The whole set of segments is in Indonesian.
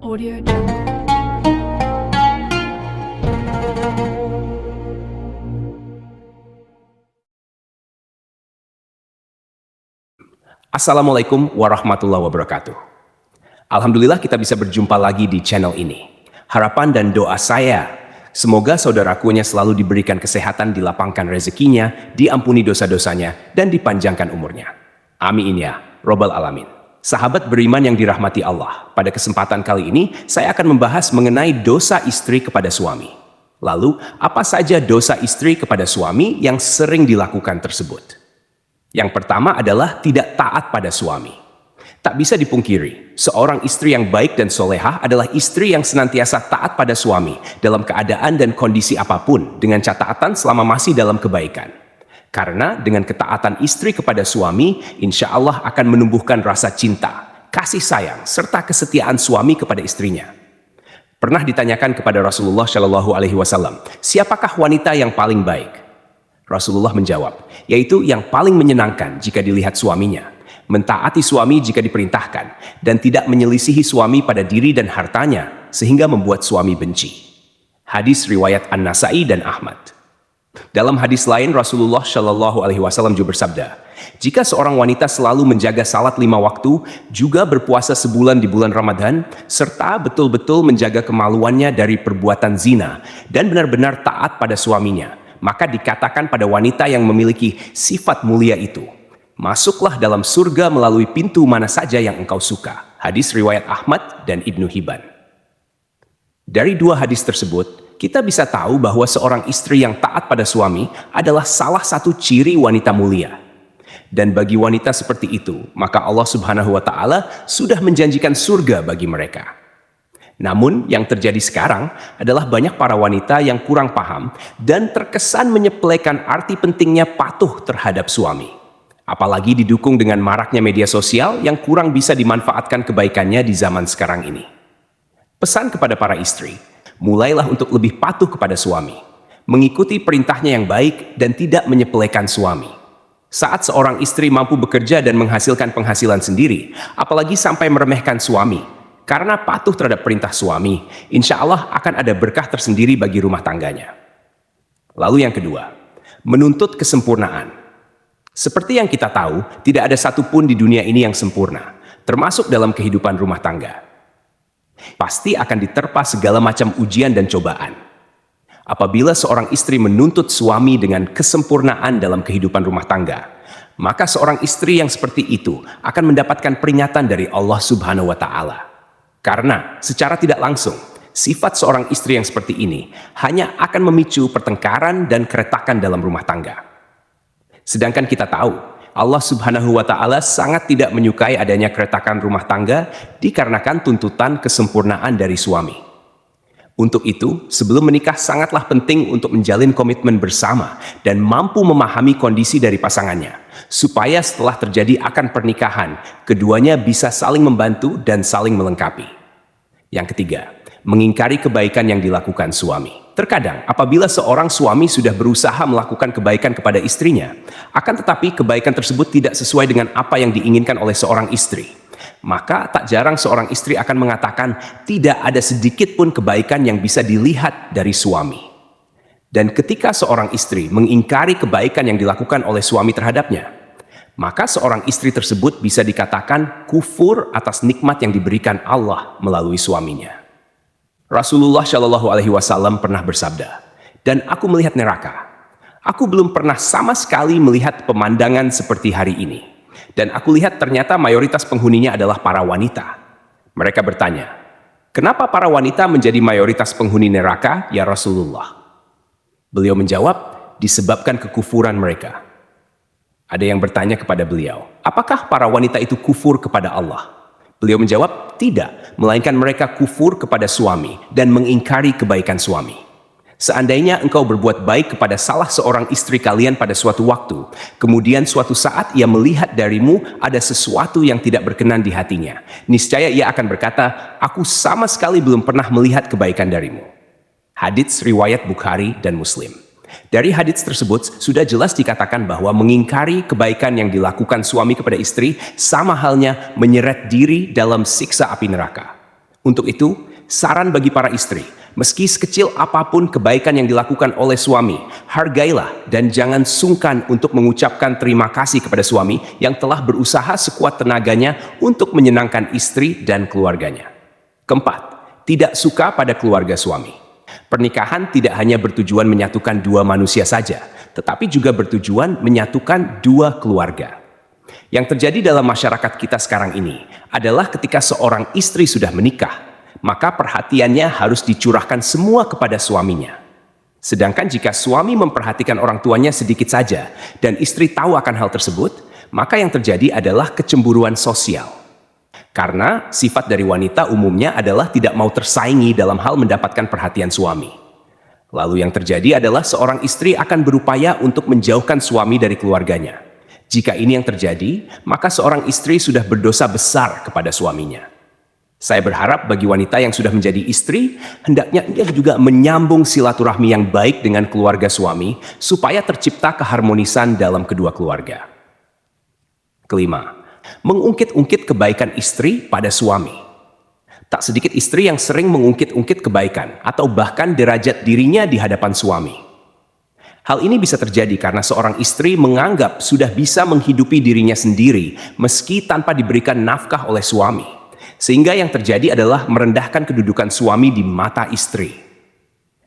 Audio Jungle. Assalamualaikum warahmatullahi wabarakatuh. Alhamdulillah kita bisa berjumpa lagi di channel ini. Harapan dan doa saya, semoga saudarakunya selalu diberikan kesehatan, dilapangkan rezekinya, diampuni dosa-dosanya, dan dipanjangkan umurnya. Amin ya, Robbal Alamin. Sahabat beriman yang dirahmati Allah, pada kesempatan kali ini saya akan membahas mengenai dosa istri kepada suami. Lalu, apa saja dosa istri kepada suami yang sering dilakukan tersebut? Yang pertama adalah tidak taat pada suami. Tak bisa dipungkiri, seorang istri yang baik dan solehah adalah istri yang senantiasa taat pada suami dalam keadaan dan kondisi apapun, dengan catatan selama masih dalam kebaikan. Karena dengan ketaatan istri kepada suami, insya Allah akan menumbuhkan rasa cinta, kasih sayang, serta kesetiaan suami kepada istrinya. Pernah ditanyakan kepada Rasulullah Shallallahu Alaihi Wasallam, siapakah wanita yang paling baik? Rasulullah menjawab, yaitu yang paling menyenangkan jika dilihat suaminya, mentaati suami jika diperintahkan, dan tidak menyelisihi suami pada diri dan hartanya, sehingga membuat suami benci. Hadis riwayat An-Nasai dan Ahmad. Dalam hadis lain, Rasulullah Shallallahu Alaihi Wasallam juga bersabda, jika seorang wanita selalu menjaga salat 5 waktu, juga berpuasa sebulan di bulan Ramadan, serta betul-betul menjaga kemaluannya dari perbuatan zina, dan benar-benar taat pada suaminya, maka dikatakan pada wanita yang memiliki sifat mulia itu, masuklah dalam surga melalui pintu mana saja yang engkau suka. Hadis riwayat Ahmad dan Ibnu Hibban. Dari dua hadis tersebut, kita bisa tahu bahwa seorang istri yang taat pada suami adalah salah satu ciri wanita mulia. Dan bagi wanita seperti itu, maka Allah Subhanahu wa Ta'ala sudah menjanjikan surga bagi mereka. Namun, yang terjadi sekarang adalah banyak para wanita yang kurang paham dan terkesan menyepelekan arti pentingnya patuh terhadap suami. Apalagi didukung dengan maraknya media sosial yang kurang bisa dimanfaatkan kebaikannya di zaman sekarang ini. Pesan kepada para istri, mulailah untuk lebih patuh kepada suami, mengikuti perintahnya yang baik dan tidak menyepelekan suami. Saat seorang istri mampu bekerja dan menghasilkan penghasilan sendiri, apalagi sampai meremehkan suami, karena patuh terhadap perintah suami, insya Allah akan ada berkah tersendiri bagi rumah tangganya. Lalu yang kedua, menuntut kesempurnaan. Seperti yang kita tahu, tidak ada satupun di dunia ini yang sempurna, termasuk dalam kehidupan rumah tangga. Pasti akan diterpa segala macam ujian dan cobaan. Apabila seorang istri menuntut suami dengan kesempurnaan dalam kehidupan rumah tangga, maka seorang istri yang seperti itu akan mendapatkan peringatan dari Allah Subhanahu wa Ta'ala. Karena secara tidak langsung, sifat seorang istri yang seperti ini hanya akan memicu pertengkaran dan keretakan dalam rumah tangga. Sedangkan kita tahu, Allah Subhanahu wa Ta'ala sangat tidak menyukai adanya keretakan rumah tangga dikarenakan tuntutan kesempurnaan dari suami. Untuk itu, sebelum menikah sangatlah penting untuk menjalin komitmen bersama dan mampu memahami kondisi dari pasangannya, supaya setelah terjadi akad pernikahan, keduanya bisa saling membantu dan saling melengkapi. Yang ketiga, mengingkari kebaikan yang dilakukan suami. Terkadang, apabila seorang suami sudah berusaha melakukan kebaikan kepada istrinya, akan tetapi kebaikan tersebut tidak sesuai dengan apa yang diinginkan oleh seorang istri, maka tak jarang seorang istri akan mengatakan tidak ada sedikit pun kebaikan yang bisa dilihat dari suami. Dan ketika seorang istri mengingkari kebaikan yang dilakukan oleh suami terhadapnya, maka seorang istri tersebut bisa dikatakan kufur atas nikmat yang diberikan Allah melalui suaminya. Rasulullah Shallallahu Alaihi Wasallam pernah bersabda, dan aku melihat neraka. Aku belum pernah sama sekali melihat pemandangan seperti hari ini. Dan aku lihat ternyata mayoritas penghuninya adalah para wanita. Mereka bertanya, kenapa para wanita menjadi mayoritas penghuni neraka, ya Rasulullah? Beliau menjawab, disebabkan kekufuran mereka. Ada yang bertanya kepada beliau, apakah para wanita itu kufur kepada Allah? Beliau menjawab, tidak, melainkan mereka kufur kepada suami dan mengingkari kebaikan suami. Seandainya engkau berbuat baik kepada salah seorang istri kalian pada suatu waktu, kemudian suatu saat ia melihat darimu ada sesuatu yang tidak berkenan di hatinya, niscaya ia akan berkata, aku sama sekali belum pernah melihat kebaikan darimu. Hadits riwayat Bukhari dan Muslim. Dari hadits tersebut sudah jelas dikatakan bahwa mengingkari kebaikan yang dilakukan suami kepada istri sama halnya menyeret diri dalam siksa api neraka. Untuk itu, saran bagi para istri, meski sekecil apapun kebaikan yang dilakukan oleh suami, hargailah dan jangan sungkan untuk mengucapkan terima kasih kepada suami yang telah berusaha sekuat tenaganya untuk menyenangkan istri dan keluarganya. Keempat, tidak suka pada keluarga suami. Pernikahan tidak hanya bertujuan menyatukan dua manusia saja, tetapi juga bertujuan menyatukan dua keluarga. Yang terjadi dalam masyarakat kita sekarang ini adalah ketika seorang istri sudah menikah, maka perhatiannya harus dicurahkan semua kepada suaminya. Sedangkan jika suami memperhatikan orang tuanya sedikit saja dan istri tahu akan hal tersebut, maka yang terjadi adalah kecemburuan sosial. Karena sifat dari wanita umumnya adalah tidak mau tersaingi dalam hal mendapatkan perhatian suami. Lalu yang terjadi adalah seorang istri akan berupaya untuk menjauhkan suami dari keluarganya. Jika ini yang terjadi, maka seorang istri sudah berdosa besar kepada suaminya. Saya berharap bagi wanita yang sudah menjadi istri, hendaknya ia juga menyambung silaturahmi yang baik dengan keluarga suami, supaya tercipta keharmonisan dalam kedua keluarga. Kelima, mengungkit-ungkit kebaikan istri pada suami. Tak sedikit istri yang sering mengungkit-ungkit kebaikan, atau bahkan derajat dirinya di hadapan suami. Hal ini bisa terjadi karena seorang istri menganggap sudah bisa menghidupi dirinya sendiri meski tanpa diberikan nafkah oleh suami. Sehingga yang terjadi adalah merendahkan kedudukan suami di mata istri.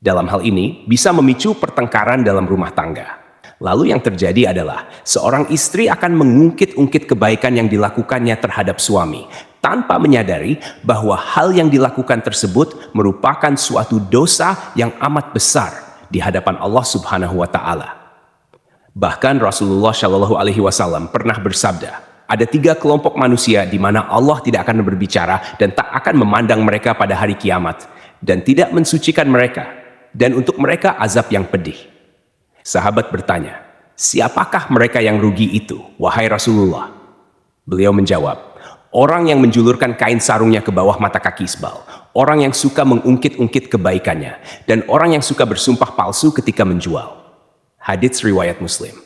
Dalam hal ini bisa memicu pertengkaran dalam rumah tangga. Lalu yang terjadi adalah seorang istri akan mengungkit-ungkit kebaikan yang dilakukannya terhadap suami tanpa menyadari bahwa hal yang dilakukan tersebut merupakan suatu dosa yang amat besar di hadapan Allah Subhanahu wa Ta'ala. Bahkan Rasulullah Shallallahu Alaihi Wasallam pernah bersabda, ada 3 kelompok manusia di mana Allah tidak akan berbicara dan tak akan memandang mereka pada hari kiamat dan tidak mensucikan mereka, dan untuk mereka azab yang pedih. Sahabat bertanya, siapakah mereka yang rugi itu, wahai Rasulullah? Beliau menjawab, orang yang menjulurkan kain sarungnya ke bawah mata kaki isbal, orang yang suka mengungkit-ungkit kebaikannya, dan orang yang suka bersumpah palsu ketika menjual. Hadits riwayat Muslim.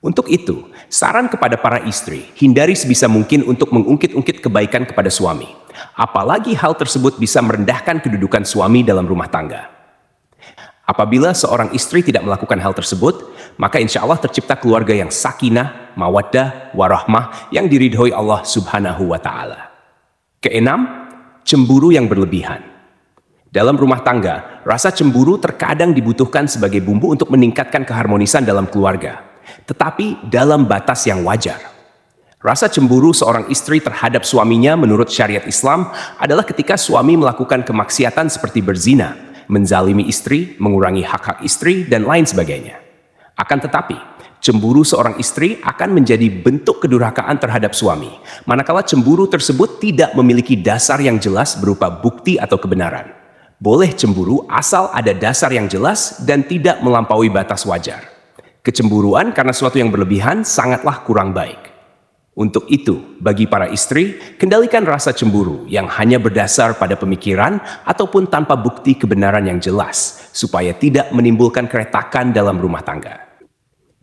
Untuk itu, saran kepada para istri, hindari sebisa mungkin untuk mengungkit-ungkit kebaikan kepada suami. Apalagi hal tersebut bisa merendahkan kedudukan suami dalam rumah tangga. Apabila seorang istri tidak melakukan hal tersebut, maka insya Allah tercipta keluarga yang sakinah, mawaddah, warahmah yang diridhoi Allah Subhanahu wa Ta'ala. Keenam, cemburu yang berlebihan. Dalam rumah tangga, rasa cemburu terkadang dibutuhkan sebagai bumbu untuk meningkatkan keharmonisan dalam keluarga, tetapi dalam batas yang wajar. Rasa cemburu seorang istri terhadap suaminya menurut syariat Islam adalah ketika suami melakukan kemaksiatan seperti berzina, menzalimi istri, mengurangi hak-hak istri, dan lain sebagainya. Akan tetapi, cemburu seorang istri akan menjadi bentuk kedurhakaan terhadap suami, manakala cemburu tersebut tidak memiliki dasar yang jelas berupa bukti atau kebenaran. Boleh cemburu asal ada dasar yang jelas dan tidak melampaui batas wajar. Kecemburuan karena sesuatu yang berlebihan sangatlah kurang baik. Untuk itu, bagi para istri, kendalikan rasa cemburu yang hanya berdasar pada pemikiran ataupun tanpa bukti kebenaran yang jelas, supaya tidak menimbulkan keretakan dalam rumah tangga.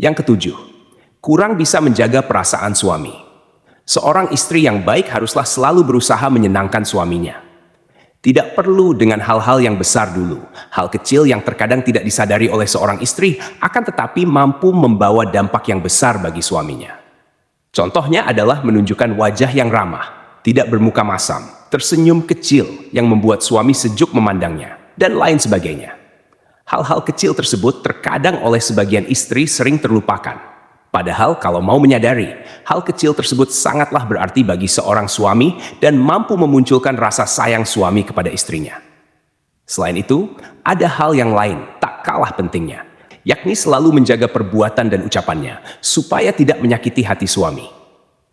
Yang ketujuh, kurang bisa menjaga perasaan suami. Seorang istri yang baik haruslah selalu berusaha menyenangkan suaminya. Tidak perlu dengan hal-hal yang besar dulu. Hal kecil yang terkadang tidak disadari oleh seorang istri akan tetapi mampu membawa dampak yang besar bagi suaminya. Contohnya adalah menunjukkan wajah yang ramah, tidak bermuka masam, tersenyum kecil yang membuat suami sejuk memandangnya, dan lain sebagainya. Hal-hal kecil tersebut terkadang oleh sebagian istri sering terlupakan. Padahal kalau mau menyadari, hal kecil tersebut sangatlah berarti bagi seorang suami dan mampu memunculkan rasa sayang suami kepada istrinya. Selain itu, ada hal yang lain tak kalah pentingnya, yakni selalu menjaga perbuatan dan ucapannya, supaya tidak menyakiti hati suami.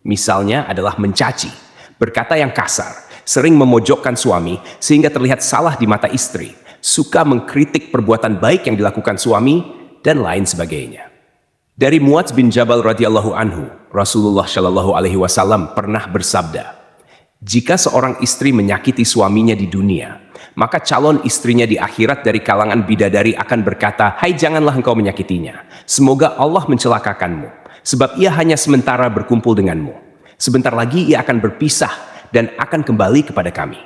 Misalnya adalah mencaci, berkata yang kasar, sering memojokkan suami sehingga terlihat salah di mata istri, suka mengkritik perbuatan baik yang dilakukan suami, dan lain sebagainya. Dari Muadz bin Jabal radhiyallahu anhu, Rasulullah Shallallahu Alaihi Wasallam pernah bersabda, jika seorang istri menyakiti suaminya di dunia, maka calon istrinya di akhirat dari kalangan bidadari akan berkata, hai janganlah engkau menyakitinya. Semoga Allah mencelakakanmu, sebab ia hanya sementara berkumpul denganmu. Sebentar lagi ia akan berpisah dan akan kembali kepada kami.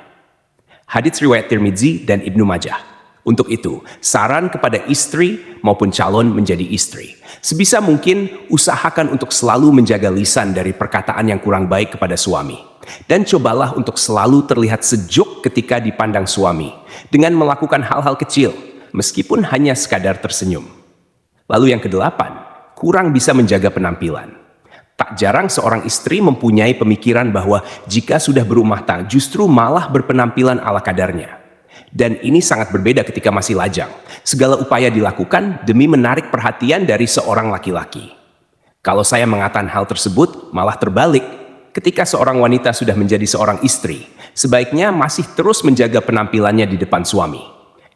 Hadits riwayat Tirmidzi dan Ibnu Majah. Untuk itu, saran kepada istri maupun calon menjadi istri. Sebisa mungkin, usahakan untuk selalu menjaga lisan dari perkataan yang kurang baik kepada suami. Dan cobalah untuk selalu terlihat sejuk ketika dipandang suami, dengan melakukan hal-hal kecil, meskipun hanya sekadar tersenyum. Lalu yang kedelapan, kurang bisa menjaga penampilan. Tak jarang seorang istri mempunyai pemikiran bahwa jika sudah berumah tangga justru malah berpenampilan ala kadarnya. Dan ini sangat berbeda ketika masih lajang. Segala upaya dilakukan demi menarik perhatian dari seorang laki-laki. Kalau saya mengatakan hal tersebut, malah terbalik. Ketika seorang wanita sudah menjadi seorang istri, sebaiknya masih terus menjaga penampilannya di depan suami.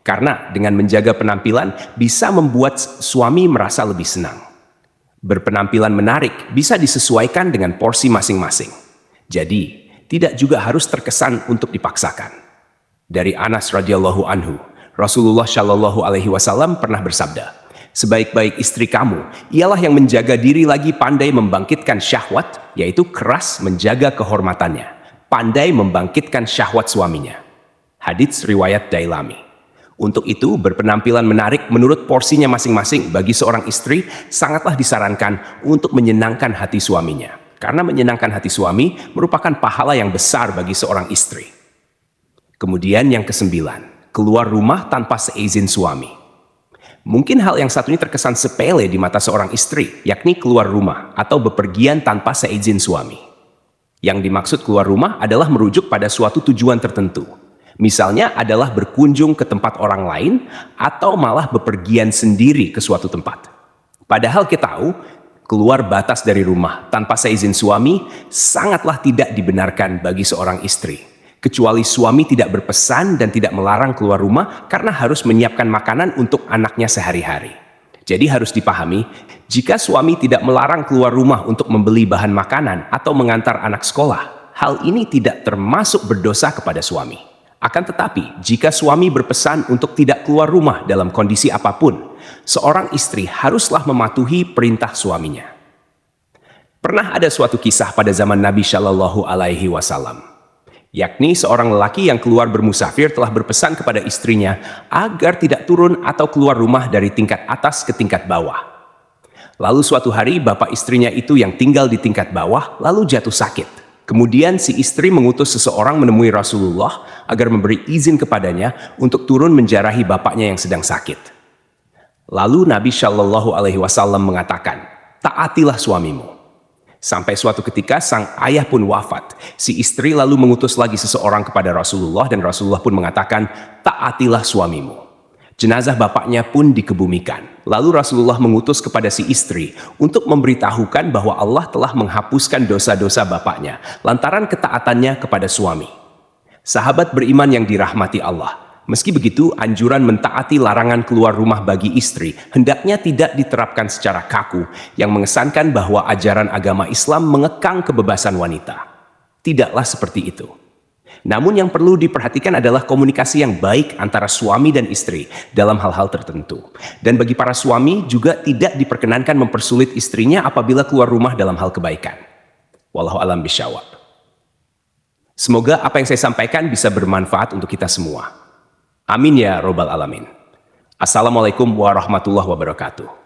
Karena dengan menjaga penampilan bisa membuat suami merasa lebih senang. Berpenampilan menarik bisa disesuaikan dengan porsi masing-masing. Jadi, tidak juga harus terkesan untuk dipaksakan. Dari Anas radhiyallahu anhu, Rasulullah shallallahu alaihi wasallam pernah bersabda, sebaik-baik istri kamu ialah yang menjaga diri lagi pandai membangkitkan syahwat, yaitu keras menjaga kehormatannya, pandai membangkitkan syahwat suaminya. Hadits riwayat Dailami. Untuk itu, berpenampilan menarik menurut porsinya masing-masing bagi seorang istri sangatlah disarankan untuk menyenangkan hati suaminya. Karena menyenangkan hati suami merupakan pahala yang besar bagi seorang istri. Kemudian yang kesembilan, keluar rumah tanpa seizin suami. Mungkin hal yang satu ini terkesan sepele di mata seorang istri, yakni keluar rumah atau bepergian tanpa seizin suami. Yang dimaksud keluar rumah adalah merujuk pada suatu tujuan tertentu. Misalnya adalah berkunjung ke tempat orang lain atau malah bepergian sendiri ke suatu tempat. Padahal kita tahu, keluar batas dari rumah tanpa seizin suami sangatlah tidak dibenarkan bagi seorang istri. Kecuali suami tidak berpesan dan tidak melarang keluar rumah karena harus menyiapkan makanan untuk anaknya sehari-hari. Jadi harus dipahami, jika suami tidak melarang keluar rumah untuk membeli bahan makanan atau mengantar anak sekolah, hal ini tidak termasuk berdosa kepada suami. Akan tetapi, jika suami berpesan untuk tidak keluar rumah dalam kondisi apapun, seorang istri haruslah mematuhi perintah suaminya. Pernah ada suatu kisah pada zaman Nabi Shallallahu Alaihi Wasallam, yakni seorang lelaki yang keluar bermusafir telah berpesan kepada istrinya agar tidak turun atau keluar rumah dari tingkat atas ke tingkat bawah. Lalu suatu hari bapak istrinya itu yang tinggal di tingkat bawah lalu jatuh sakit. Kemudian si istri mengutus seseorang menemui Rasulullah agar memberi izin kepadanya untuk turun menjarahi bapaknya yang sedang sakit. Lalu Nabi Shallallahu Alaihi Wasallam mengatakan, taatilah suamimu. Sampai suatu ketika sang ayah pun wafat. Si istri lalu mengutus lagi seseorang kepada Rasulullah dan Rasulullah pun mengatakan, taatilah suamimu. Jenazah bapaknya pun dikebumikan. Lalu Rasulullah mengutus kepada si istri untuk memberitahukan bahwa Allah telah menghapuskan dosa-dosa bapaknya lantaran ketaatannya kepada suami. Sahabat beriman yang dirahmati Allah, meski begitu anjuran mentaati larangan keluar rumah bagi istri hendaknya tidak diterapkan secara kaku yang mengesankan bahwa ajaran agama Islam mengekang kebebasan wanita. Tidaklah seperti itu. Namun yang perlu diperhatikan adalah komunikasi yang baik antara suami dan istri dalam hal-hal tertentu. Dan bagi para suami juga tidak diperkenankan mempersulit istrinya apabila keluar rumah dalam hal kebaikan. Wallahu a'lam bishawab. Semoga apa yang saya sampaikan bisa bermanfaat untuk kita semua. Amin ya robbal alamin. Assalamualaikum warahmatullahi wabarakatuh.